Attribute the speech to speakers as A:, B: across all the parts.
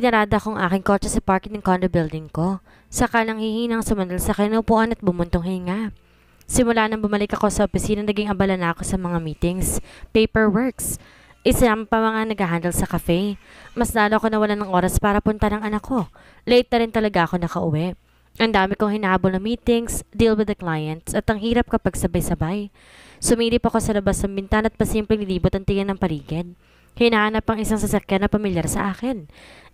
A: Pinarada kong aking kotse sa parking ng condo building ko. Saka nang hihinang sumandal sa kinupuan at bumuntong hinga. Simula nang bumalik ako sa opisina, naging abala na ako sa mga meetings, paperworks. Isa pa mga nag-handle sa cafe. Mas lalo ako nawalan ng oras para punta ng anak ko. Late na rin talaga ako nakauwi. Ang dami kong hinahabol na meetings, deal with the clients, at ang hirap kapag sabay-sabay. Sumilip ako sa labas ng bintana at pasimpleng nilibot ang tingin ng paligid. Hinahanap ang isang sasakyan na pamilyar sa akin.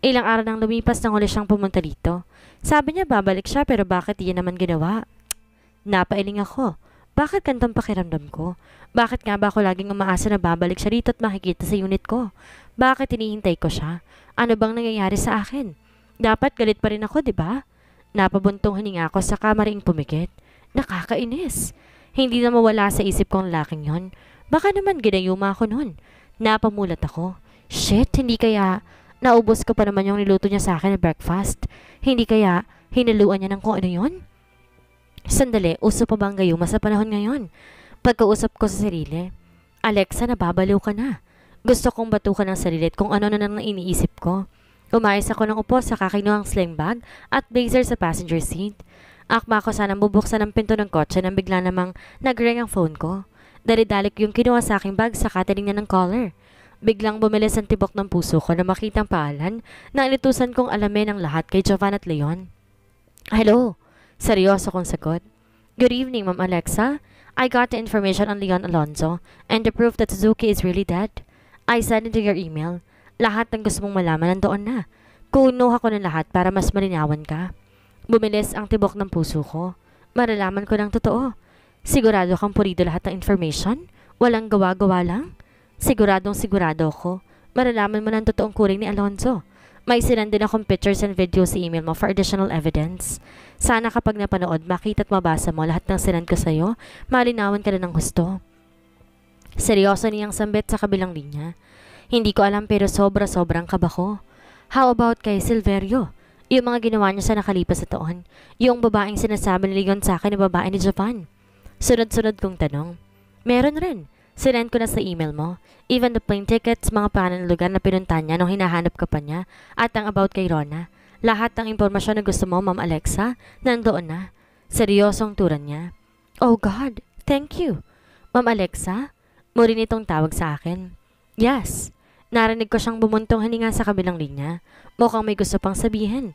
A: Ilang araw nang lumipas nang huli siyang pumunta dito. Sabi niya babalik siya pero bakit iyan naman ginawa? Napailing ako. Bakit kantong pakiramdam ko? Bakit nga ba ako laging umaasa na babalik siya dito at makikita sa unit ko? Bakit hinihintay ko siya? Ano bang nangyayari sa akin? Dapat galit pa rin ako, di ba? Napabuntong hininga ako sa kamaring pumikit. Nakakainis. Hindi na mawala sa isip kong laking yon. Baka naman ginayuma ako nun. Napamulat ako. Shit, hindi kaya naubos ko pa naman yung niluto niya sa akin na breakfast? Hindi kaya hinaluan niya ng kung ano yon? Sandali, uso pa bang gayuma sa panahon ngayon? Pagkausap ko sa sarili, Alexa, nababaliw ka na. Gusto kong batukan ng sarili at kung ano na nang iniisip ko. Umayos ako ng upo sa kakinuhang sling bag at blazer sa passenger seat. Akma ko sanang bubuksan ang pinto ng kotse nang bigla namang nag-ring ang phone ko. Dali-dalik yung kinuha sa aking bag sa tinignan ng caller. Biglang bumilis ang tibok ng puso ko na makitang paalan na initusan kong alamin ang lahat kay Jovan at Leon. Hello, seryoso kong sagot. Good evening, Ma'am Alexa. I got the information on Leon Alonzo and the proof that Suzuki is really dead. I sent into your email. Lahat ng gusto mong malaman nandoon na. Kunuha ko ng lahat para mas malinawan ka. Bumilis ang tibok ng puso ko. Maralaman ko ng totoo. Sigurado kang purido lahat ng information? Walang gawa-gawa lang? Siguradong sigurado ako. Maralaman mo ng totoong kuring ni Alonzo. May sinend din akong pictures and videos sa email mo for additional evidence. Sana kapag napanood, makita at mabasa mo lahat ng sinend ko sa'yo, malinawan ka na ng gusto. Seryoso niyang sambit sa kabilang linya. Hindi ko alam pero sobra-sobrang kaba ko. How about kay Silverio? Yung mga ginawa niya sa nakalipas na taon. Yung babaeng sinasabi ni Leon sa akin na babae ni Jovan. Sunod-sunod kong tanong. Meron rin. Sinend ko na sa email mo. Even the plane tickets, mga pangalan ng lugar na pinunta niya nung hinahanap ka pa niya, at ang about kay Rona. Lahat ng impormasyon na gusto mo, Ma'am Alexa, nandoon na. Seryosong turan niya. Oh God, thank you. Ma'am Alexa? Muli nitong tawag sa akin. Yes. Narinig ko siyang bumuntong hininga sa kabilang linya. Mukhang may gusto pang sabihin.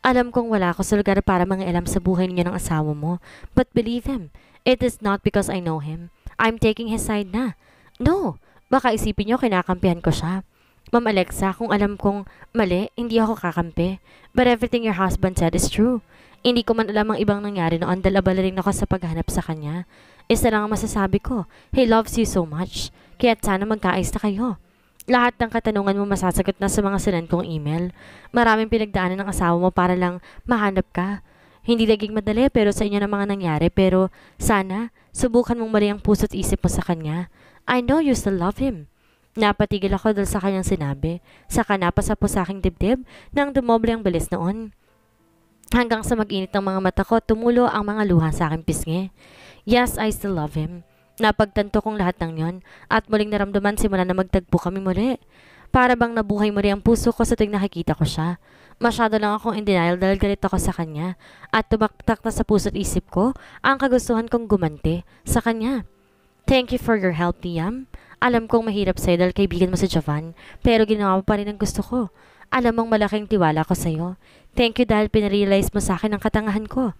A: Alam kong wala ako sa lugar para mangialam sa buhay niya ng asawa mo. But believe him, it is not because I know him. I'm taking his side na. No, baka isipin niyo kinakampihan ko siya. Ma'am Alexa, kung alam kong mali, hindi ako kakampi. But everything your husband said is true. Hindi ko man alam ang ibang nangyari noon dahil abala rin ako sa paghanap sa kanya. Isa lang ang masasabi ko, he loves you so much. Kaya't sana magkaayos na kayo. Lahat ng katanungan mo masasagot na sa mga sinend kong email. Maraming pinagdaanan ng asawa mo para lang mahanap ka. Hindi naging madali pero sa inyo na mga nangyari pero sana subukan mong mali ang puso't isip mo sa kanya. I know you still love him. Napatigil ako dahil sa kanyang sinabi. Saka napasa po sa aking dibdib nang dumoble ang bilis noon. Hanggang sa mag-init ng mga mata ko, tumulo ang mga luha sa aking pisngi. Yes, I still love him. Napagtanto kong lahat ng yon at muling naramdaman simula na magtagpo kami muli. Para bang nabuhay muli ang puso ko sa tuwing nakikita ko siya. Masyado lang akong in denial dahil galit ako sa kanya at tumaktak na sa puso't isip ko ang kagustuhan kong gumanti sa kanya. Thank you for your help, Liam. Alam kong mahirap sa'yo dahil kaibigan mo si Jovan pero ginawa mo pa rin ang gusto ko. Alam mong malaking tiwala ko sa'yo. Thank you dahil pinarealize mo sa akin ang katangahan ko.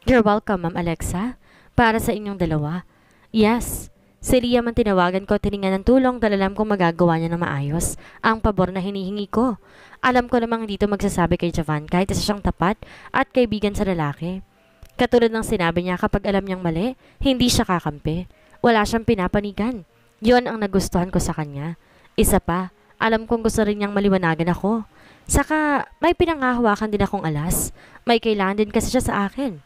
A: You're welcome, Ma'am Alexa. Para sa inyong dalawa. Yes. Si Liam ang tinawagan ko at hiningan ng tulong dahil alam kong magagawa niya ng maayos ang pabor na hinihingi ko. Alam ko namang dito magsasabi kay Jovan kahit isa siyang tapat at kaibigan sa lalaki. Katulad ng sinabi niya kapag alam niyang mali, hindi siya kakampi. Wala siyang pinapanigan. Yon ang nagustuhan ko sa kanya. Isa pa, alam kong gusto rin niyang maliwanagan ako. Saka may pinanghahawakan din akong alas. May kailangan din kasi siya sa akin.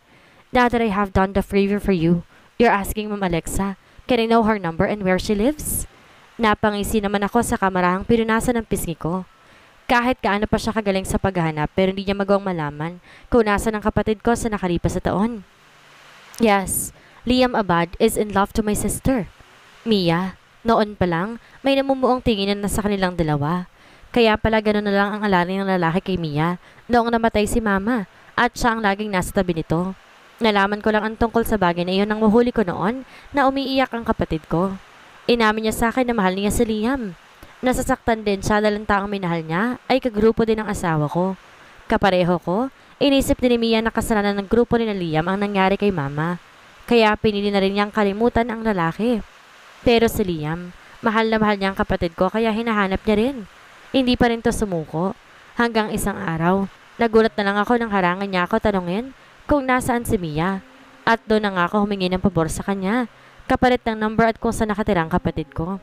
A: Now that I have done the favor for you, you're asking Ma'am Alexa, can I know her number and where she lives? Napangisi naman ako sa kamarahang pinunasan ng pisngi ko. Kahit kaano pa siya kagaling sa paghahanap pero hindi niya magawang malaman kung nasa ng kapatid ko sa nakalipas na taon. Yes, Liam Abad is in love to my sister. Mia, noon pa lang may namumuong tinginan na sa kanilang dalawa. Kaya pala ganun na lang ang alala ng lalaki kay Mia noong namatay si mama at siya ang laging nasa tabi nito. Nalaman ko lang ang tungkol sa bagay na iyon nang mahuli ko noon na umiiyak ang kapatid ko. Inamin niya sa akin na mahal niya si Liam. Nasasaktan din siya dahil ang taong minahal niya ay kagrupo din ng asawa ko. Kapareho ko, inisip din ni Mia na kasalanan ng grupo ni na Liam ang nangyari kay mama. Kaya pinili na rin niyang kalimutan ang lalaki. Pero si Liam, mahal na mahal niya ang kapatid ko kaya hinahanap niya rin. Hindi pa rin to sumuko. Hanggang isang araw, nagulat na lang ako nang harangan niya ako tanungin kung nasaan si Mia. At doon na nga ako humingi ng pabor sa kanya, kapalit ng number at kung saan nakatira ang kapatid ko.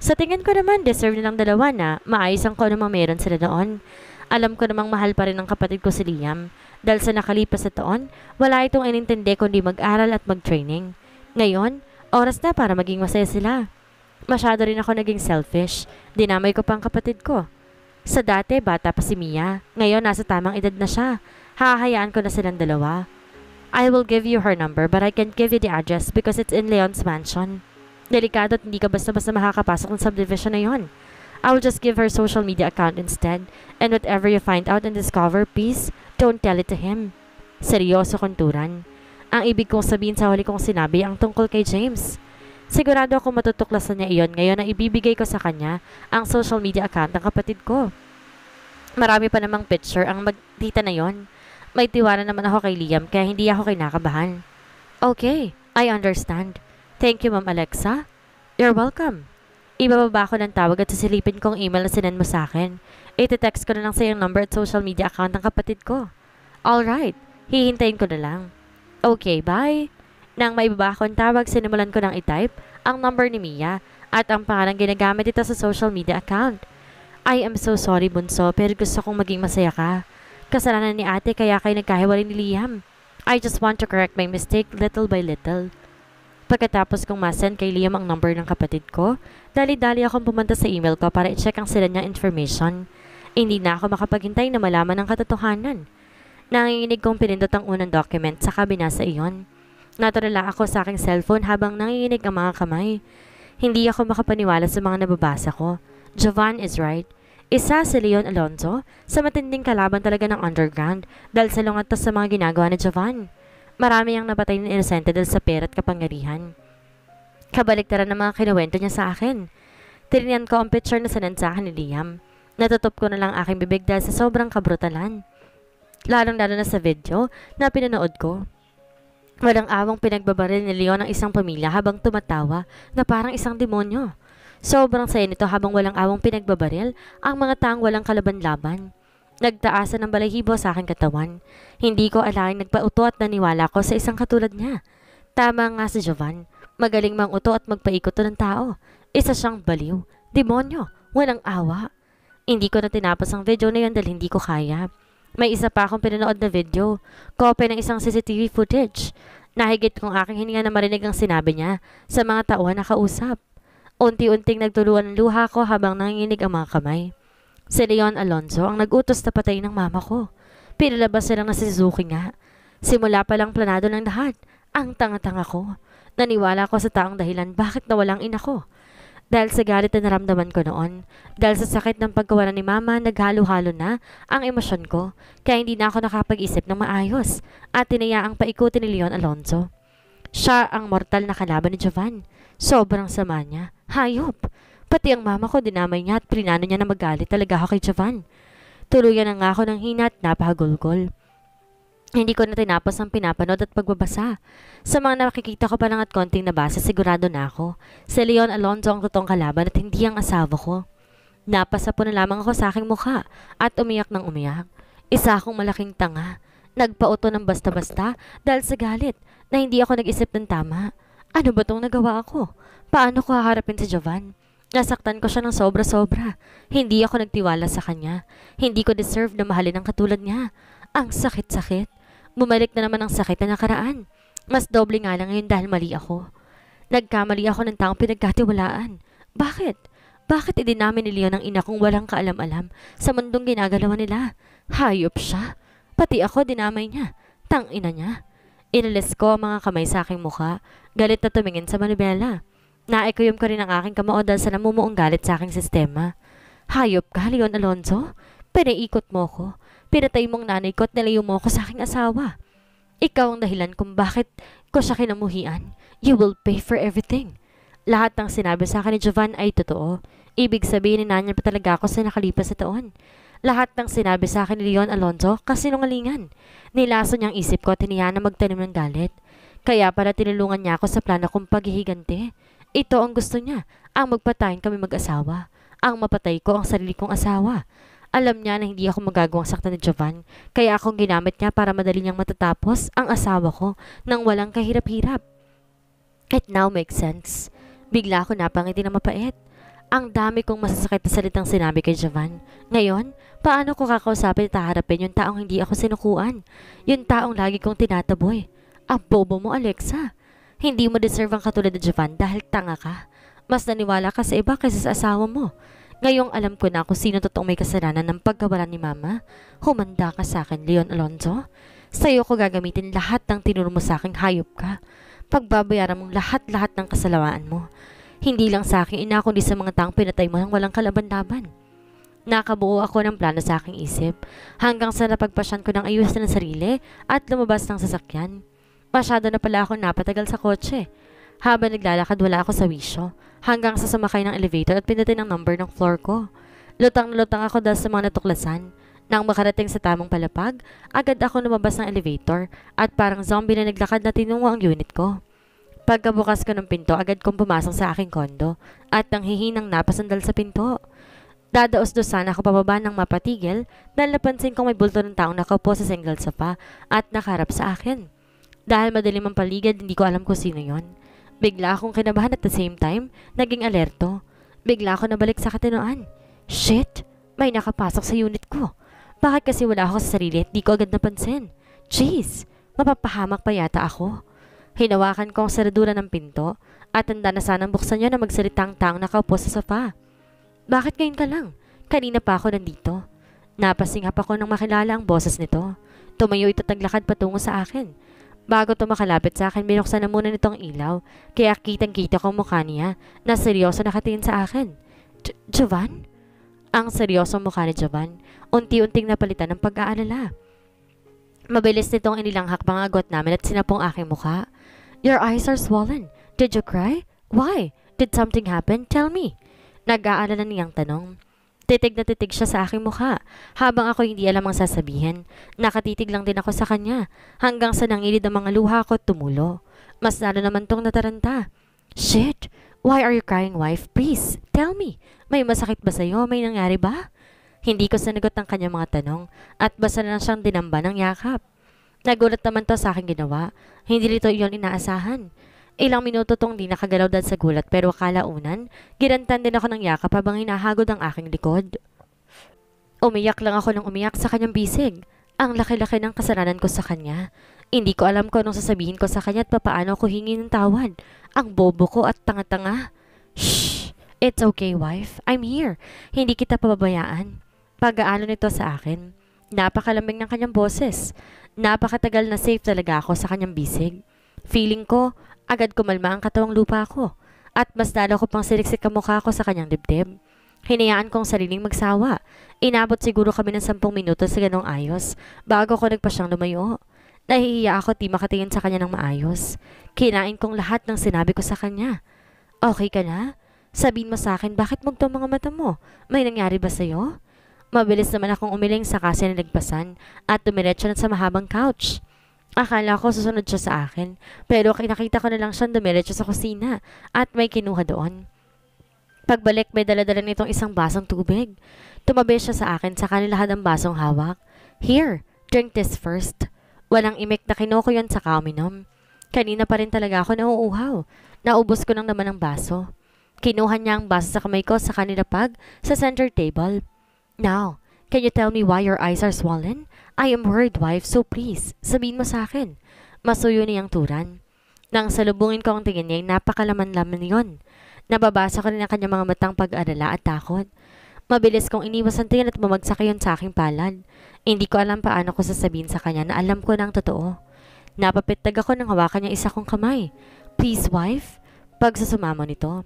A: Sa tingin ko naman, deserve nilang dalawa na maayos ang kung anumang meron sila doon. Alam ko namang mahal pa rin ang kapatid ko si Liam. Dahil sa nakalipas na taon, wala itong inintindi kundi mag-aral at mag-training. Ngayon, oras na para maging masaya sila. Masyado rin ako naging selfish. Dinamay ko pa ang kapatid ko. Sa dati, bata pa si Mia. Ngayon, nasa tamang edad na siya. Hahayaan ko na silang dalawa. I will give you her number but I can't give you the address because it's in Leon's mansion. Delikado at hindi ka basta-basta makakapasok ng subdivision na yon. I will just give her social media account instead. And whatever you find out and discover, please, don't tell it to him. Seryoso kunturan. Ang ibig kong sabihin sa huli kong sinabi ang tungkol kay James. Sigurado ako matutuklasan niya iyon ngayon na ibibigay ko sa kanya ang social media account ng kapatid ko. Marami pa namang picture ang magtita na yon. May tiwala naman ako kay Liam kaya hindi ako kinakabahan. Okay, I understand. Thank you, Ma'am Alexa. You're welcome. Ibababa ko ng tawag at sisilipin kong email na sinend mo sa akin. Iti-text ko na lang sa iyong number at social media account ng kapatid ko. Alright, hihintayin ko na lang. Okay, bye. Nang maibaba ko ang tawag, sinimulan ko nang i-type ang number ni Mia at ang pangalang ginagamit ito sa social media account. I am so sorry, Bunso, pero gusto kong maging masaya ka. Kasalanan ni ate kaya kayo nagkahiwalay ni Liam. I just want to correct my mistake little by little. Pagkatapos kong masend kay Liam ang number ng kapatid ko, dali-dali akong pumunta sa email ko para i-check ang sila niyang information. Hindi na ako makapaghintay na malaman ang katotohanan. Nanginginig kong pinindot ang unang document sa binasa iyon. Natulala ako sa aking cellphone habang nanginginig ang mga kamay. Hindi ako makapaniwala sa mga nababasa ko. Jovan is right. Isa si Leon Alonzo sa matinding kalaban talaga ng underground dahil sa lungat sa mga ginagawa ni Jovan. Marami ang napatay ng inosente dahil sa pera at kapangyarihan. Kabaliktaran ng mga kinuwento niya sa akin. Tinignan ko ang picture na sinend sa akin ni Liam. Natutop ko na lang aking bibig dahil sa sobrang kabrutalan. Lalong-lalo na sa video na pinanood ko. Walang awang pinagbabaril ni Leon ang isang pamilya habang tumatawa na parang isang demonyo. Sobrang saya nito habang walang awang pinagbabaril ang mga taong walang kalaban-laban. Nagtaasan ng balahibo sa aking katawan. Hindi ko alaing nagpauto at naniwala ko sa isang katulad niya. Tama nga si Jovan. Magaling mang uto at magpaikot to ng tao. Isa siyang baliw. Demonyo. Walang awa. Hindi ko na tinapos ang video na yun dahil hindi ko kaya. May isa pa akong pinanood na video. Kopya ng isang CCTV footage. Nahigit kong aking hininga na marinig ang sinabi niya sa mga tauhan na kausap. Unti-unting nagtuluan ng luha ko habang nanginginig ang mga kamay. Si Leon Alonzo ang nag-utos na patayin ng mama ko. Pinalabas na lang na si Suzuki nga. Simula pa lang planado ng lahat. Ang tanga-tanga ko. Naniwala ko sa taong dahilan bakit nawalang ina ko. Dahil sa galit na naramdaman ko noon. Dahil sa sakit ng pagkawalan ni mama, naghalo-halo na ang emosyon ko. Kaya hindi na ako nakapag-isip ng maayos. At tinayaang paikutin ni Leon Alonzo. Siya ang mortal na kalaban ni Jovan. Sobrang sama niya. Hayop! Pati ang mama ko dinamay niya at prinano niya na magalit talaga ako kay Jovan. Tuluyan na nga ako ng hina at napahagulgol. Hindi ko na tinapos ang pinapanood at pagbabasa. Sa mga nakikita ko pa lang at konting nabasa, sigurado na ako. Si Leon Alonzo ang totoong kalaban at hindi ang asawa ko. Napasa po na lamang ako sa aking mukha at umiyak ng umiyak. Isa akong malaking tanga. Nagpauto ng basta-basta dahil sa galit na hindi ako nag-isip ng tama. Ano ba itong nagawa ako? Paano ko haharapin si Jovan? Nasaktan ko siya ng sobra-sobra. Hindi ako nagtiwala sa kanya. Hindi ko deserve na mahalin ang katulad niya. Ang sakit-sakit. Bumalik na naman ang sakit na nakaraan. Mas doble nga lang ngayon dahil mali ako. Nagkamali ako ng taong pinagkatiwalaan. Bakit? Bakit idinamin ni Leon ang ina kong walang kaalam-alam sa mundong ginagalawan nila? Hayop siya. Pati ako dinamay niya. Tang-ina niya. Inalis ko ang mga kamay sa aking mukha. Galit na tumingin sa manibela. Naikuyom ko rin ang aking kamao dahil sa namumuong galit sa aking sistema. Hayop ka, Leon Alonzo? Pinaikot mo ko. Pinatay mong nanay ko at nilayo mo ko sa aking asawa. Ikaw ang dahilan kung bakit ko siya kinamuhian. You will pay for everything. Lahat ng sinabi sa akin ni Jovan ay totoo. Ibig sabihin, ninanyan pa talaga ako sa nakalipas na taon. Lahat ng sinabi sa akin ni Leon Alonzo, kasinungalingan. Nilaso niyang isip ko at hiniya na magtanim ng galit. Kaya pala tinulungan niya ako sa plano kong paghihigante. Ito ang gusto niya, ang magpatayin kami mag-asawa. Ang mapatay ko ang sarili kong asawa. Alam niya na hindi ako magagawang saktan ni Jovan, kaya akong ginamit niya para madali niyang matatapos ang asawa ko nang walang kahirap-hirap. It now makes sense. Bigla ako napangiti na mapait. Ang dami kong masasakit na salitang sinabi kay Jovan. Ngayon, paano ko kakausapin at haharapin yung taong hindi ako sinukuan? Yung taong lagi kong tinataboy. Ang bobo mo, Alexa. Hindi mo deserve ang katulad ni Jovan dahil tanga ka. Mas naniwala ka sa iba kaysa sa asawa mo. Ngayong alam ko na kung sino totoong may kasalanan ng pagkawalan ni Mama. Humanda ka sa akin, Leon Alonzo. Sa'yo ko gagamitin lahat ng tinuro mo sa aking hayop ka. Pagbabayaran mong lahat-lahat ng kasalanan mo. Hindi lang sa akin ina kundi sa mga taong pinatay mo nang walang kalaban-laban. Nakabuo ako ng plano sa aking isip hanggang sa napagpasyan ko ng ayos na ng sarili at lumabas ng sasakyan. Masyado na pala ako napatagal sa kotse. Habang naglalakad wala ako sa wisyo hanggang sa sumakay ng elevator at pindutin ang number ng floor ko. Lutang na lutang ako dahil sa mga natuklasan. Nang makarating sa tamang palapag, agad ako lumabas ng elevator at parang zombie na naglakad na tinungo ang unit ko. Pagkabukas ko ng pinto, agad kong pumasok sa aking kondo at nang hihinang napasandal sa pinto. Dadaos-dosan ako pababa ng mapatigil dahil napansin kong may bulto ng taong nakaupo sa single sofa at nakaharap sa akin. Dahil madilim ang paligid, hindi ko alam kung sino yon. Bigla akong kinabahan at the same time, naging alerto. Bigla ako nabalik sa katinoan. Shit! May nakapasok sa unit ko. Bakit kasi wala ako sa sarili at di ko agad napansin? Jeez! Mapapahamak pa yata ako. Hinawakan ko ang saradura ng pinto at handa na sanang buksan niya na magsalitang taong nakaupo sa sofa. Bakit ngayon ka lang? Kanina pa ako nandito. Napasinghap ako nang makilala ang boses nito. Tumayo ito at naglakad patungo sa akin. Bago ito makalapit sa akin, binuksan na muna nitong ilaw. Kaya kitang-kita ko ang mukha niya na seryoso nakatingin sa akin. Jovan? Ang seryosong mukha ni Jovan, unti-unting napalitan ng pag-aalala. Mabilis nitong inilanghak mga agot namin at sinapong aking mukha. Your eyes are swollen. Did you cry? Why? Did something happen? Tell me. Nag-aalala niyang tanong. Titig na titig siya sa aking mukha habang ako hindi alam ang sasabihin. Nakatitig lang din ako sa kanya hanggang sa nangilid ang mga luha ko at tumulo. Mas lalo naman tong nataranta. Shit! Why are you crying, wife? Please, tell me. May masakit ba sa'yo? May nangyari ba? Hindi ko sanagot ang kanyang mga tanong at basta na lang siyang dinamba ng yakap. Nagulat naman to sa aking ginawa. Hindi nito iyon inaasahan. Ilang minuto tong di nakagalaw dahil sa gulat pero kalaunan, girantan din ako ng yakap habang hinahagod ang aking likod. Umiyak lang ako nang umiyak sa kanyang bisig. Ang laki-laki ng kasalanan ko sa kanya. Hindi ko alam kung anong sasabihin ko sa kanya at papaano ko hingi ng tawad. Ang bobo ko at tanga-tanga. Shh! It's okay, wife. I'm here. Hindi kita pababayaan. Pag-aalo nito sa akin. Napakalambing ng kanyang boses. Napakatagal na safe talaga ako sa kanyang bisig. Feeling ko, agad kumalma ang katawang lupa ko. At mas lalo ko pang siliksik ang mukha ko sa kanyang dibdib. Hinayaan kong sariling magsawa. Inabot siguro kami ng 10 minuto sa ganong ayos bago ko nagpa siyang lumayo. Nahihiya ako di makatingin sa kanya ng maayos. Kinain kong lahat ng sinabi ko sa kanya. Okay ka na? Sabihin mo sa akin bakit mugto ang mga mata mo? May nangyari ba sa'yo? Mabilis naman akong umiling sa kasi nilagpasan at dumiretso na sa mahabang couch. Akala ko susunod siya sa akin pero nakita ko na lang siyang dumiretso sa kusina at may kinuha doon. Pagbalik may daladala nitong isang basong tubig. Tumabi siya sa akin sa kanilahan ng basong hawak. Here, drink this first. Walang imik na kinuko yun sa kauminom. Kanina pa rin talaga ako nauuhaw. Naubos ko lang naman ang baso. Kinuha niya ang baso sa kamay ko sa kanilapag sa center table. Now, can you tell me why your eyes are swollen? I am worried, wife, so please, sabihin mo sa akin. Masuyo niyang turan. Nang salubungin ko ang tingin niya, napakalaman-laman yon. Nababasa ko rin ang kanyang mga matang pag-alala at takot. Mabilis kong iniwas ang tingin at bumagsak yon sa aking palad. Hindi ko alam paano ko sasabihin sa kanya na alam ko ng totoo. Napapitag ako nang hawakan niya isa kong kamay. Please, wife, pagsusumamo nito.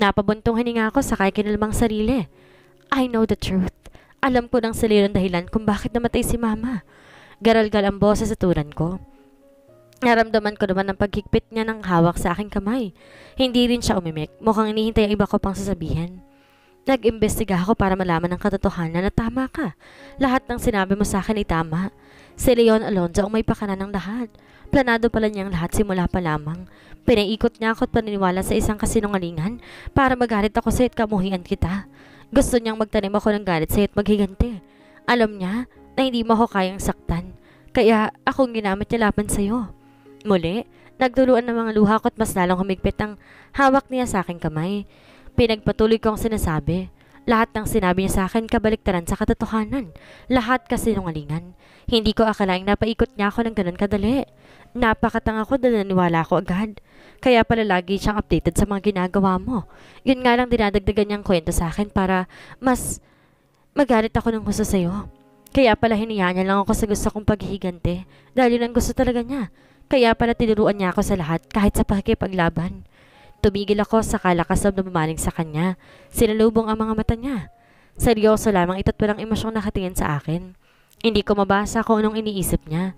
A: Napabuntong hininga ako sa kinalmang sarili. I know the truth. Alam ko ng salirang dahilan kung bakit namatay si Mama. Garalgal ang boses sa turan ko. Naramdaman ko naman ang paghigpit niya ng hawak sa aking kamay. Hindi rin siya umimik. Mukhang inihintay ang iba ko pang sasabihin. Nag-imbestiga ako para malaman ang katotohanan na tama ka. Lahat ng sinabi mo sa akin ay tama. Si Leon Alonzo ang may pakana ng lahat. Planado pala niyang lahat simula pa lamang. Pinaiikot niya ako at paniniwala sa isang kasinungalingan para magalit ako sa'yo at kamuhian kita. Gusto niyang magtanim ako ng galit sa'yo at maghiganti. Alam niya na hindi mo ako kayang saktan. Kaya akong ginamit niya laban sa'yo. Muli, nagtuluan ng mga luha ko at mas lalong humigpit ang hawak niya sa aking kamay. Pinagpatuloy kong sinasabi. Lahat ng sinabi niya sa akin kabaliktaran sa katotohanan. Lahat kasinungalingan. Hindi ko akalaing napaikot niya ako ng ganun kadali. Napakatanga ko dahil naniwala ako agad. Kaya pala lagi siyang updated sa mga ginagawa mo. Yun nga lang dinadagdagan niyang kwento sa akin para mas magalit ako ng gusto sa'yo. Kaya pala hiniyaan niya lang ako sa gusto kong paghihigante dahil yun ang gusto talaga niya. Kaya pala tinuruan niya ako sa lahat kahit sa pakikipaglaban. Tumigil ako sa kalakas na bumaling sa kanya. Sinalubong ang mga mata niya. Seryoso lamang ito't walang emosyong nakatingin sa akin. Hindi ko mabasa kung anong iniisip niya.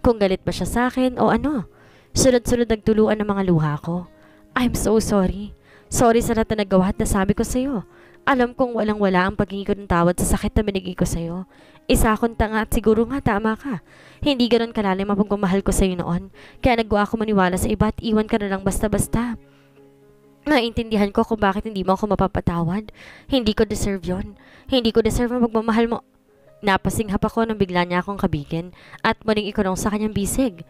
A: Kung galit ba siya sa akin o ano. Sunod-sunod nagtuluan ng mga luha ko. I'm so sorry. Sorry sa lahat na nagawa at nasabi ko sa'yo. Alam kong walang-wala ang paghingi ko ng tawad sa sakit na binigay ko sa'yo. Isa akong tanga at siguro nga tama ka. Hindi ganon kalalim ang pagmamahal ko sa'yo noon. Kaya nagwa ako maniwala sa iba at iwan ka na lang basta-basta. Naintindihan ko kung bakit hindi mo ako mapapatawad. Hindi ko deserve yon. Hindi ko deserve ang pagmamahal mo. Napasinghap ako nang bigla niya akong kabigin at muling ikulong sa kanyang bisig.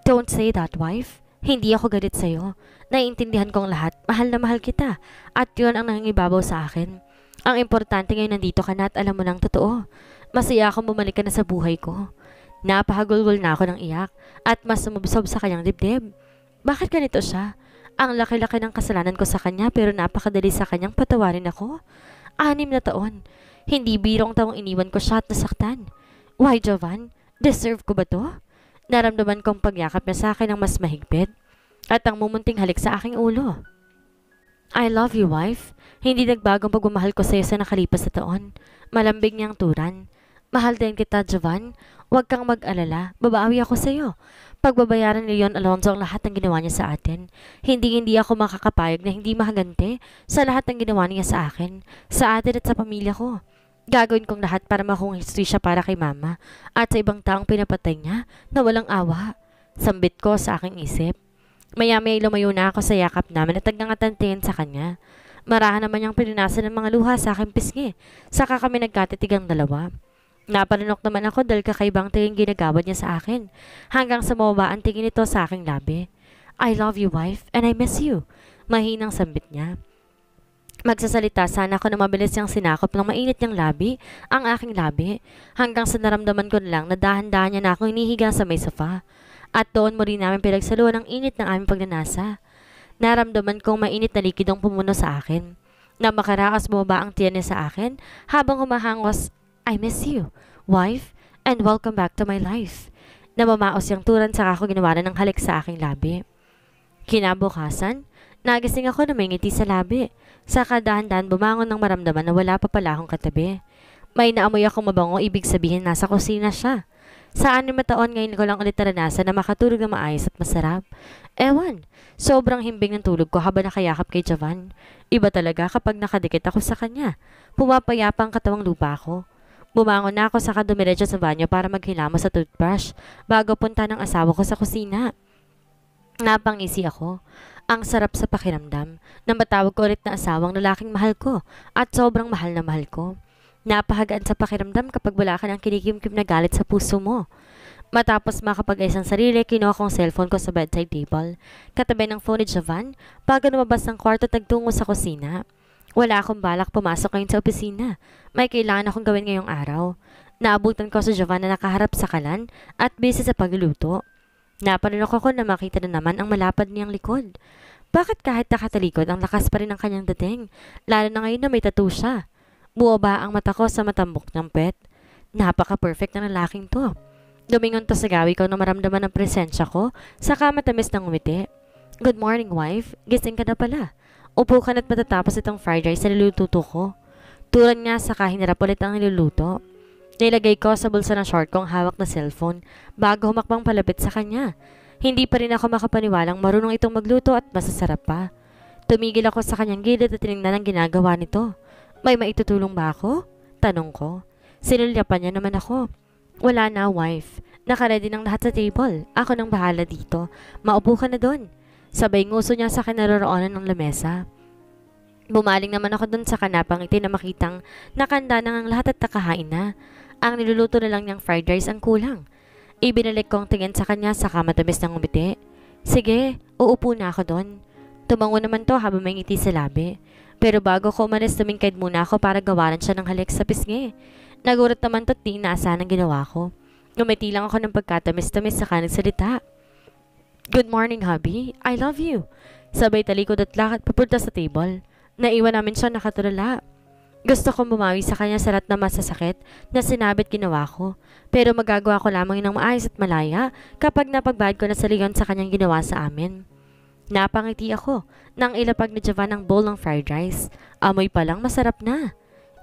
A: Don't say that, wife. Hindi ako galit sa'yo. Naiintindihan kong lahat. Mahal na mahal kita. At yun ang nangingibabaw sa akin. Ang importante ngayon nandito ka na at alam mo ng totoo. Masaya akong bumalik ka na sa buhay ko. Napahagulgol na ako ng iyak at mas sumubsob sa kanyang dibdib. Bakit ganito siya? Ang laki-laki ng kasalanan ko sa kanya pero napakadali sa kanyang patawarin ako. 6 na taon. Hindi birong taong iniwan ko siya at nasaktan. Why, Jovan? Deserve ko ba to? Naramdaman kong pagyakap niya sa akin ng mas mahigpit at ang mumunting halik sa aking ulo. I love you, wife. Hindi nagbagong pagmamahal ko sa'yo sa nakalipas na taon. Malambing niyang turan. Mahal din kita, Jovan. Huwag kang mag-alala. Babawi ako sa'yo. Pagbabayaran ni Leon Alonzo ang lahat ng ginawa niya sa atin. Hindi ako makakapayag na hindi mahaganti sa lahat ng ginawa niya sa akin, sa atin at sa pamilya ko. Gagawin kong lahat para makuha siya para kay Mama at sa ibang taong pinapatay niya na walang awa. Sambit ko sa aking isip. Maya-maya lumayo na ako sa yakap namin at nagkangatantingin sa kanya. Marahan naman niyang pininasan ng mga luha sa aking pisngi. Saka kami nagkatitigang dalawa. Napanunok naman ako dahil kakaibang tingin ginagawad niya sa akin. Hanggang sa mababa ang tingin nito sa aking labi. I love you, wife, and I miss you. Mahinang sambit niya. Magsasalita sana ako na mabilis niyang sinakop ng mainit niyang labi, ang aking labi, hanggang sa naramdaman ko na lang na dahan-dahan niya na akong inihiga sa may sofa. At doon mo rin namin pinagsaluhan ang init ng aming pagnanasa. Naramdaman kong mainit na likidong pumuno sa akin. Na makaraos bumaba ang tiyan niya sa akin habang humahangos, I miss you, wife, and welcome back to my life. Namamaos yung turan sa ako ginawa ng halik sa aking labi. Kinabukasan, nagising ako na may ngiti sa labi. Saka dahan-dahan bumangon ng maramdaman na wala pa pala akong katabi. May naamoy akong mabango, ibig sabihin nasa kusina siya. Sa 6 na taon ngayon ko lang ulit naranasan na makatulog na maayos at masarap. Ewan, sobrang himbing ng tulog ko habang nakayakap kay Jovan. Iba talaga kapag nakadikit ako sa kanya. Pumapayapa ang katawang lupa ko. Bumangon na ako saka dumiretso sa banyo para maghilamos sa toothbrush bago punta ng asawa ko sa kusina. Napangisi ako. Ang sarap sa pakiramdam na matawag ko ulit na asawang lalaking mahal ko at sobrang mahal na mahal ko. Napahagaan sa pakiramdam kapag wala ka ng kinikimkim na galit sa puso mo. Matapos makapag-ayos ang sarili, kinuha kong cellphone ko sa bedside table. Katabi ng phone ni Jovan bago lumabas ng kwarto at nagtungo sa kusina. Wala akong balak pumasok ngayon sa opisina. May kailangan akong gawin ngayong araw. Naabutan ko si Jovan na nakaharap sa kalan at busy sa pagluluto. Napanunok ako na makita na naman ang malapad niyang likod. Bakit kahit nakatalikod ang lakas pa rin ng kanyang dating? Lalo na ngayon na may tattoo siya. Buwaba ang mata ko sa matambok ng pet. Napaka-perfect na lalaking to. Dumingon to sa gawi ko na maramdaman ang presensya ko, saka matamis ng umiti. Good morning, wife. Gising ka na pala. Upo ka na't matatapos itong fried rice na niluluto ko. Turan niya saka hinarap ulit ang niluluto. Nilagay ko sa bulsa ng short kong hawak na cellphone bago humakbang palapit sa kanya. Hindi pa rin ako makapaniwalang marunong itong magluto at masasarap pa. Tumigil ako sa kanyang gilid at tinignan ang ginagawa nito. May maitutulong ba ako? Tanong ko. Sinulyapan niya naman ako. Wala na, wife. Nakaredy ng lahat sa table. Ako nang bahala dito. Maupo ka na doon. Sabay nguso niya sa kinaroroonan ng lamesa. Bumaling naman ako doon sa kanapang iti na makitang nakanda na ang lahat at nakahain na. Ang niluluto na lang niyang fried rice ang kulang. Ibinalik kong tingin sa kanya saka matamis ng umiti. Sige, uupo na ako doon. Tumango naman to habang may ngiti sa labi. Pero bago ko umalis, tumingkad muna ako para gawaran siya ng halik sa pisngi. Nagulat naman to't di inaasahan ang ginawa ko. Ngumiti lang ako ng pagkatamis-tamis saka nagsalita. Good morning, hubby. I love you. Sabay talikod at lakad papunta sa table. Naiwan namin siya nakatulala. Gusto kong bumawi sa kanya sa lahat na masasakit na sinabi't ginawa ko. Pero magagawa ko lamang ng maayos at malaya kapag napagbahad ko na sa leon sa kanyang ginawa sa amin. Napangiti ako nang ilapag ni Javan ang bowl ng fried rice. Amoy pa lang masarap na.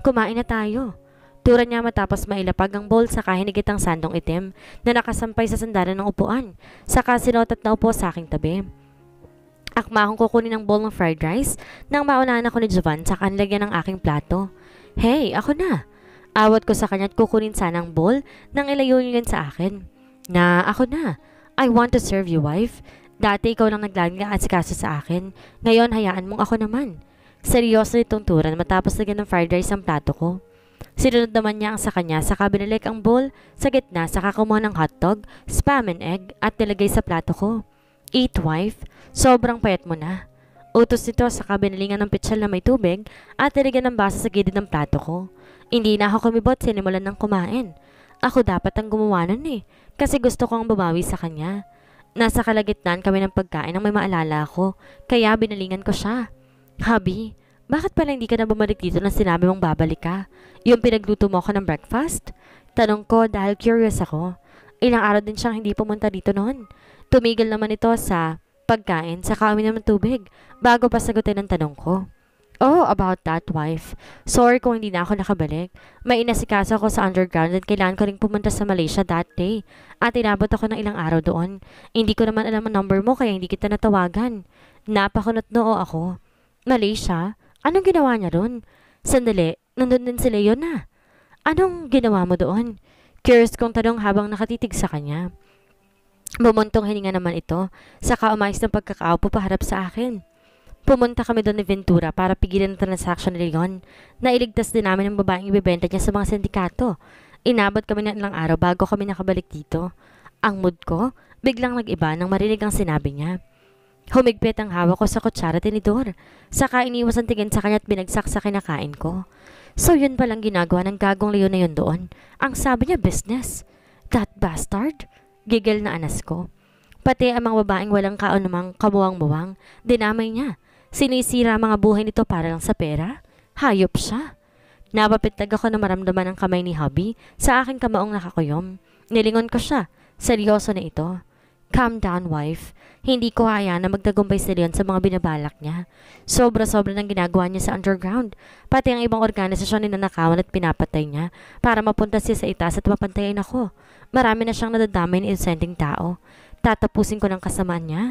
A: Kumain na tayo. Turan niya matapos mailapag ang bowl sa hinigit ang sandong itim na nakasampay sa sandalan ng upuan. Saka sinot at naupo sa aking tabi. Akma akong kukunin ang bowl ng fried rice nang maunahan ako ni Javan sa kanlagyan ng aking plato. Hey, ako na. Awat ko sa kanya at kukunin sana ang bowl nang ilayo niya sa akin. Na, ako na. I want to serve you, wife. Dati ikaw lang naglaging asikaso sa akin. Ngayon, hayaan mong ako naman. Seryoso nitong turan matapos lagyan ng fried rice ang plato ko. Sinunod naman niya ang sa kanya saka binalik ang bowl sa gitna saka kumuha ng hotdog, spam and egg at nilagay sa plato ko. Eat, wife. Sobrang payat mo na. Utos nito saka binilingan ng pitsal na may tubig at nilagyan ng baso sa gilid ng plato ko. Hindi na ako kumibot sinimulan ng kumain. Ako dapat ang gumawa nun kasi gusto kong bumawi sa kanya. Nasa kalagitnaan kami ng pagkain nang may maalala ako kaya binilingan ko siya. Hubby, bakit pala hindi ka na bumalik dito nang sinabi mong babalik ka? Yung pinagluto mo ako ng breakfast? Tanong ko dahil curious ako. Ilang araw din siyang hindi pumunta dito noon. Tumigil naman ito sa pagkain sa uminom ng tubig bago pa sagutin ang tanong ko. Oh, about that, wife. Sorry kung hindi na ako nakabalik. May inasikaso ako sa underground at kailangan ko ring pumunta sa Malaysia that day. At inabot ako ng ilang araw doon. Hindi ko naman alam ang number mo kaya hindi kita natawagan. Napakunot noo ako. Malaysia? Anong ginawa niya doon? Sandali, nandun din si Leon na. Anong ginawa mo doon? Curious kong tanong habang nakatitig sa kanya. Bumuntong hininga naman ito, saka umayos ng pagkakaupo paharap sa akin. Pumunta kami doon ni Ventura para pigilan ang transaksyon ni Leon. Nailigtas din namin ang babaeng ibibenta niya sa mga sindikato. Inabot kami ng ilang araw bago kami nakabalik dito. Ang mood ko, biglang nag-iba nang marinig ang sinabi niya. Humigpit ang hawak ko sa kutsara tinidor, saka iniwas ang tingin sa kanya at binagsak sa kinakain ko. So yun palang ginagawa ng gagong Leon na yun doon. Ang sabi niya business. That bastard? Gigil na anas ko. Pati ang mga babaeng walang kaunamang kamuwang-muwang, dinamay niya. Sinisira mga buhay nito para lang sa pera. Hayop siya. Napapitag ako na maramdaman ang kamay ni hubby sa aking kamaong nakakuyom. Nilingon ko siya. Seryoso na ito. Calm down, wife. Hindi ko hayaan na magtagumpay si Leon sa mga binabalak niya. Sobra-sobra ng ginagawa niya sa underground. Pati ang ibang organisasyon ninanakawan at pinapatay niya para mapunta siya sa itaas at mapantayin ako. Marami na siyang nadadamay na inosenteng tao. Tatapusin ko ng kasamaan niya.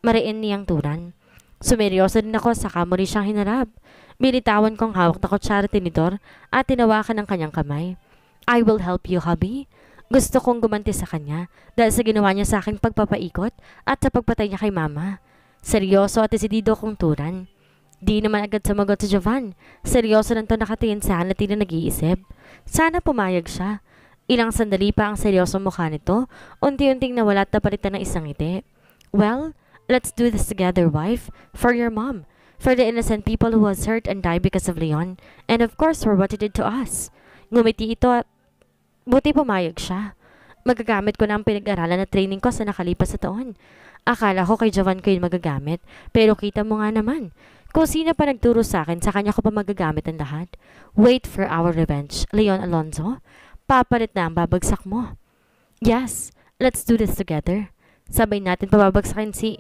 A: Mariin niyang turan. Sumeryoso din ako sa muli siyang hinarap. Binitawan kong hawak na kutsara tinidor at tinawakan ng kanyang kamay. I will help you, hubby. Gusto kong gumanti sa kanya dahil sa ginawa niya sa aking pagpapaikot at sa pagpatay niya kay mama. Seryoso at desidido kong turan. Di naman agad sumagot si Jovan. Seryoso lang to nakatingin sa akin at tila nag-iisip. Sana pumayag siya. Ilang sandali pa ang seryosong mukha nito, unti-unting nawala at napalitan ng isang ngiti. Well, let's do this together, wife. For your mom. For the innocent people who was hurt and died because of Leon. And of course for what he did to us. Ngumiti ito at buti pumayag siya. Magagamit ko na ang pinag-aralan na training ko sa nakalipas na taon. Akala ko kay Jovan ko yun magagamit, pero kita mo nga naman. Kung sino pa nagturo sa akin, sa kanya ko pa magagamit ang lahat. Wait for our revenge, Leon Alonzo. Papalit na ang babagsak mo. Yes, let's do this together. Sabay natin pababagsakin si...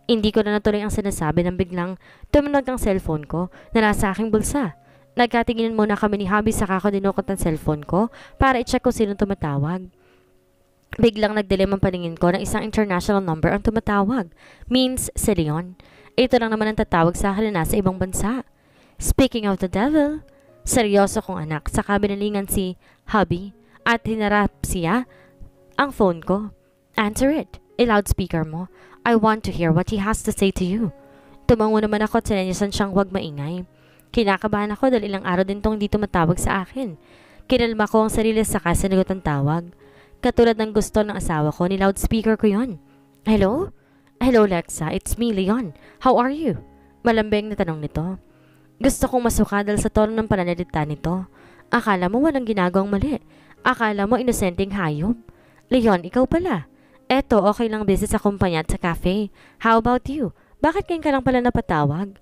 A: Hindi ko na natuloy ang sinasabi nang biglang tumunog ang cellphone ko na nasa aking bulsa. Nagkatinginan muna kami ni Hubby saka ako dinukot ang cellphone ko para i-check kung sino tumatawag. Biglang nagdilim ang paningin ko ng isang international number ang tumatawag. Means si Leon. Ito lang naman ang tatawag sa akin na nasa ibang bansa. Speaking of the devil, seryoso kong anak, saka binalingan si Hubby at hinarap siya ang phone ko. Answer it. I-loudspeaker mo. I want to hear what he has to say to you. Tumango naman ako at sinenyasan siyang huwag maingay. Kinakabahan ako dahil ilang araw din tong hindi tumatawag sa akin. Kinalma ko ang sarili saka sinagot ang tawag. Katulad ng gusto ng asawa ko, ni-loudspeaker ko yon. Hello? Hello Lexa, it's me Leon. How are you? Malambing na tanong nito. Gusto kong masuka dahil sa tono ng pananalita nito. Akala mo walang ginagawang mali. Akala mo inosenteng hayop. Leon, ikaw pala. Eto, okay lang busy sa kumpanya at sa cafe. How about you? Bakit ngayon ka lang pala napatawag?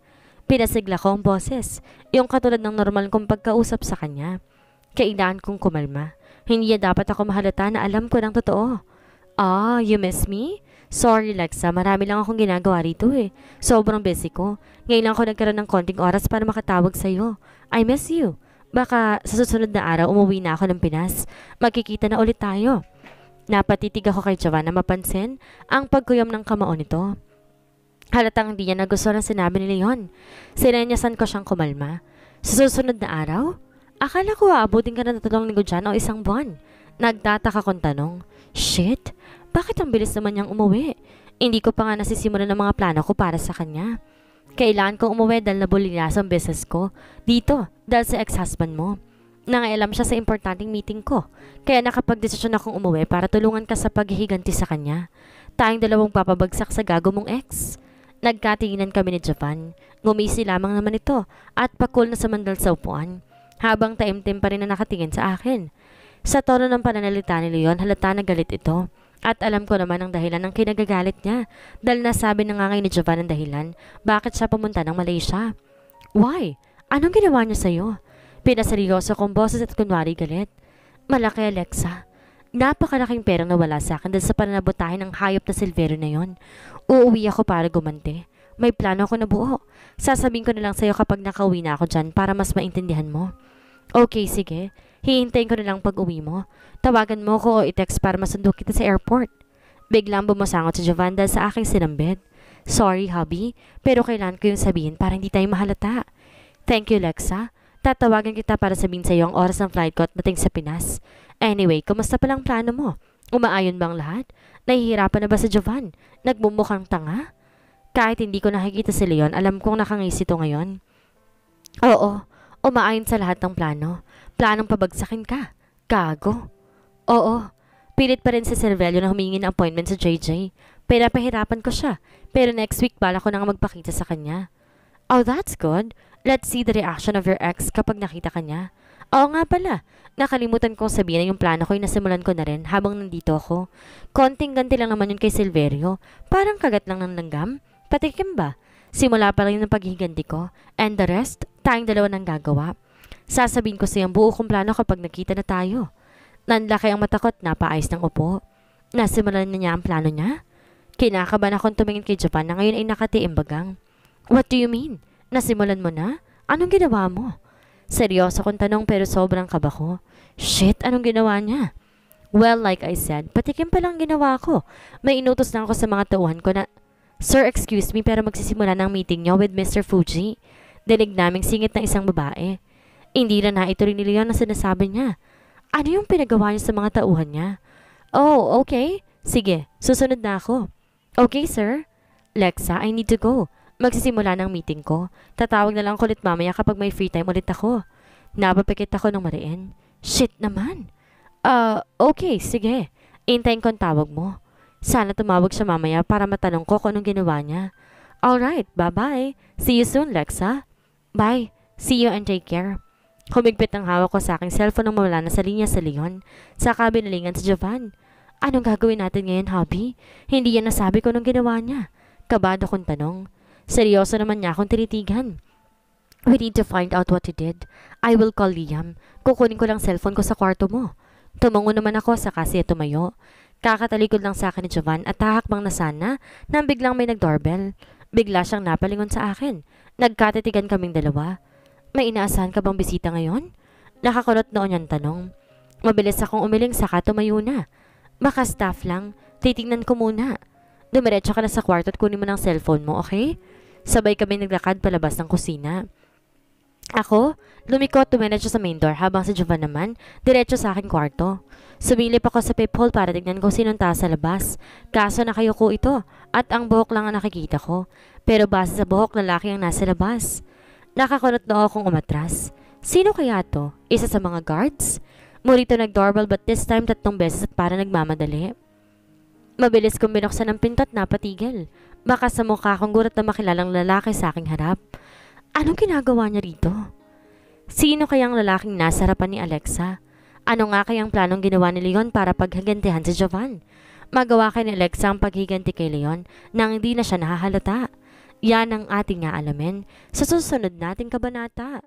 A: Pinasigla ko ang boses. Yung katulad ng normal kong pagkausap sa kanya. Kailangan kong kumalma. Hindi dapat ako mahalata na alam ko ng totoo. Ah, you miss me? Sorry Lexa, marami lang akong ginagawa rito eh. Sobrang busy ko. Ngayon lang ako nagkaroon ng konting oras para makatawag sa'yo. I miss you. Baka sa susunod na araw umuwi na ako ng Pinas. Magkikita na ulit tayo. Napatitig ako kay Jovan na mapansin ang pagkuyom ng kamao nito. Halatang hindi niya nagustuhan ang sinabi ni Leon. Sinenyasan ko siyang kumalma. Sa susunod na araw? Akala ko aabutin ka na 3 linggo dyan o 1 buwan. Nagtataka kong tanong. Shit, bakit ang bilis naman niyang umuwi? Hindi ko pa nga nasisimulan ng mga plano ko para sa kanya. Kailangan kong umuwi dahil nabulilas ang business ko. Dito, dahil sa ex-husband mo. Nangaialam siya sa importanteng meeting ko. Kaya nakapag-desisyon akong umuwi para tulungan ka sa paghihiganti sa kanya. Tayong dalawang papabagsak sa gago mong ex. Nagkatinginan kami ni Japan. Ngumisi lamang naman ito at pakul na samandal sa upuan. Habang taimtim pa rin na nakatingin sa akin. Sa tono ng pananalita ni Leon, halata na galit ito. At alam ko naman ang dahilan ng kinagagalit niya dahil nasabi na nga ngayon ni Jovan ang dahilan bakit siya pumunta ng Malaysia. Why? Anong ginawa niya sa'yo? Pinaseryoso kong boses at kunwari galit. Malaki Alexa. Napakalaking perang nawala sa akin dahil sa pananabotahin ng hayop na Silverio na yon. Uuwi ako para gumante. May plano ako na buo. Sasabihin ko na lang sa'yo kapag nakauwi na ako dyan para mas maintindihan mo. Okay, sige. Hihintayin ko na lang pag-uwi mo. Tawagan mo ko o i-text para masundo kita sa airport. Biglang bumasangot si Jovan dahil sa aking sinambit. Sorry, hubby, pero kailangan ko yung sabihin para hindi tayo mahalata. Thank you, Lexa. Tatawagan kita para sabihin sa'yo ang oras ng flight ko at dating sa Pinas. Anyway, kumusta palang plano mo? Umaayon bang lahat? Nahihirapan na ba si Jovan? Nagmumukhang tanga? Kahit hindi ko nakikita si Leon, alam kong nakangisi to ngayon. Oo, umaayon sa lahat ng plano. Planong pabagsakin ka. Gago. Oo. Pilit pa rin si Silverio na humingi ng appointment sa JJ. Pinapahirapan ko siya. Pero next week bala ko na nga magpakita sa kanya. Oh, that's good. Let's see the reaction of your ex kapag nakita ka niya. Oo nga pala. Nakalimutan kong sabihin na yung plano ko ay nasimulan ko na rin habang nandito ako. Konting ganti lang naman yun kay Silverio. Parang kagat lang ng langgam. Patikim ba? Simula pa rin ng paghihiganti ko. And the rest, tayong dalawa nang gagawa. Sasabihin ko sa iyong buo kong plano kapag nakita na tayo. Nanlaki ang matakot na paayos ng upo. Nasimulan na niya ang plano niya? Kinakabahan akong tumingin kay Japan na ngayon ay nakatiimbagang. What do you mean? Nasimulan mo na? Anong ginawa mo? Seryoso kong tanong pero sobrang kaba ko. Shit, anong ginawa niya? Well, like I said, patikim pa lang ginawa ko. May inutos na ako sa mga tauhan ko na, Sir, excuse me pero magsisimula ng meeting niyo with Mr. Fuji. Dinig naming singit ng isang babae. Hindi na ito rin ni Leon na sinasabi niya. Ano yung pinagawa niya sa mga tauhan niya? Oh, okay. Sige, susunod na ako. Okay, sir. Lexa, I need to go. Magsisimula ng meeting ko. Tatawag na lang ko ulit mamaya kapag may free time ulit ako. Napapikit ako ng mariin. Shit naman. Okay, sige. Intayin ko ang tawag mo. Sana tumawag siya mamaya para matanong ko kung anong ginawa niya. Alright, bye-bye. See you soon, Lexa. Bye. See you and take care. Humigpit ang hawak ko sa aking cellphone nang mawala na sa linya sa Leon. Saka binalingan si Jovan. Anong gagawin natin ngayon, hubby? Hindi yan nasabi ko nung ginawa niya. Kabado kong tanong. Seryoso naman niya akong tinitigan. We need to find out what he did. I will call Liam. Kukunin ko lang cellphone ko sa kwarto mo. Tumango naman ako saka siya tumayo. Kakatalikod lang sa akin ni Jovan at tahakbang na sana nang biglang may nag-doorbell. Bigla siyang napalingon sa akin. Nagkatitigan kaming dalawa. May inaasahan ka bang bisita ngayon? Nakakulot noon yung tanong. Mabilis akong umiling saka tumayo na. Baka staff lang, titignan ko muna. Dumiretso ka na sa kwarto at kunin mo ng cellphone mo, okay? Sabay kami naglakad palabas ng kusina. Ako, lumiko at tumiretso sa main door habang si Jovan naman, diretso sa aking kwarto. Sumilip ako sa peephole para tignan kung sinong tao sa labas. Kaso nakayuko ito at ang buhok lang ang nakikita ko. Pero base sa buhok, lalaki ang nasa labas. Nakakunot na akong umatras. Sino kaya to? Isa sa mga guards? Muli ito nag-doorbell but this time 3 beses at para nagmamadali. Mabilis kong binuksan ang pinto at napatigil. Baka sa mukha akong gulat na makilalang lalaki sa aking harap. Anong ginagawa niya rito? Sino kayang lalaking nasa harapan ni Alexa? Ano nga kayang planong ginawa ni Leon para paghigantihan si Jovan? Magawa kay ni Alexa ang paghiganti kay Leon nang hindi na siya nahahalata. Yan ang ating nga alamin sa susunod nating kabanata.